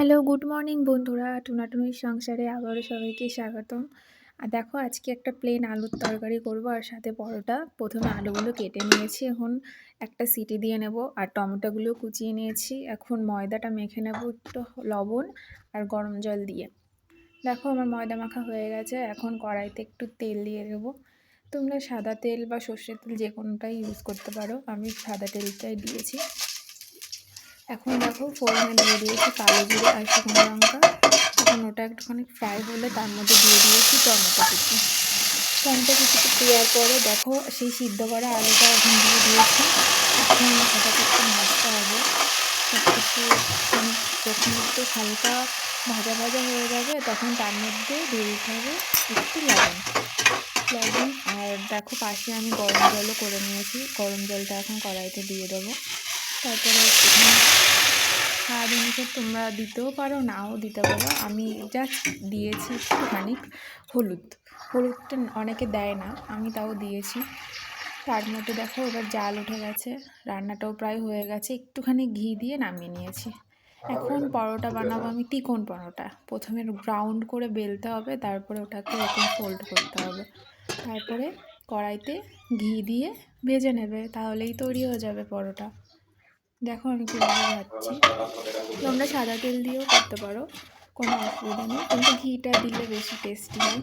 Hello, good morning বন্ধুরা। টুনাটুনির সংসারে আবারও সবাইকে স্বাগতম। আর দেখো, আজকে একটা প্লেন আলুর তরকারি করব আর সাথে পরোটা। প্রথমে আলুগুলো কেটে নিয়েছি, এখন একটা সিটি দিয়ে নেব। আর টমেটোগুলো কুচিয়ে নিয়েছি। এখন ময়দাটা মেখে নেব একটু লবণ আর গরম জল দিয়ে। দেখো, আমার ময়দা মাখা হয়ে গেছে। এখন কড়াইতে একটু তেল দিয়ে দেবো। তোমরা সাদা তেল বা সর্ষের তেল যে কোনোটাই ইউজ করতে পারো, আমি সাদা তেলটাই দিয়েছি। এখন দেখো, ফোড়নে দিয়ে দিয়েছি কালো জিরে আর শুকনো লঙ্কা। এখন ওটা একটুখানি ফ্রাই হলে তার মধ্যে দিয়ে দিয়েছি টমেটো কুচি। টমেটো কুচিটা দেওয়ার পরে দেখো, সেই সিদ্ধ করা আলুটা এখন দিয়ে দিয়েছি। এখন ওটাকে একটু ভাজতে হবে। একটু যখন একটু হালকা ভাজা ভাজা হয়ে যাবে, তখন তার মধ্যে দিয়ে দিতে হবে একটু লবণ। আর দেখো, পাশে আমি গরম জলও করে নিয়েছি। গরম জলটা এখন কড়াইতে দিয়ে দেবো। তারপরে এখানে স্বাদ অনুসারে তোমরা দিতেও পারো, নাও দিতে পারো। আমি জাস্ট দিয়েছি একটুখানি হলুদটা অনেকে দেয় না, আমি তাও দিয়েছি। তার মধ্যে দেখো, এবার জাল উঠে গেছে, রান্নাটাও প্রায় হয়ে গেছে। একটুখানি ঘি দিয়ে নামিয়ে নিয়েছি। এখন পরোটা বানাবো আমি, চিকন পরোটা। প্রথমে গ্রাউন্ড করে বেলতে হবে, তারপরে ওটাকে এরকম ফোল্ড করতে হবে। তারপরে কড়াইতে ঘি দিয়ে ভেজে নেবে, তাহলেই তৈরি হয়ে যাবে পরোটা। দেখো আমি কীভাবে ভাজছি। তোমরা সাদা তেল দিয়েও করতে পারো, কোনো অসুবিধা নেই, কিন্তু ঘিটা দিলে বেশি টেস্টি হয়।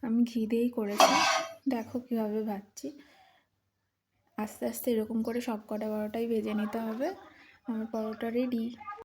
আমি ঘি দিয়েই করেছি। দেখো কীভাবে ভাজছি। আস্তে আস্তে এরকম করে সব কটা পরোটাই ভেজে নিতে হবে। আমার পরোটা রেডি।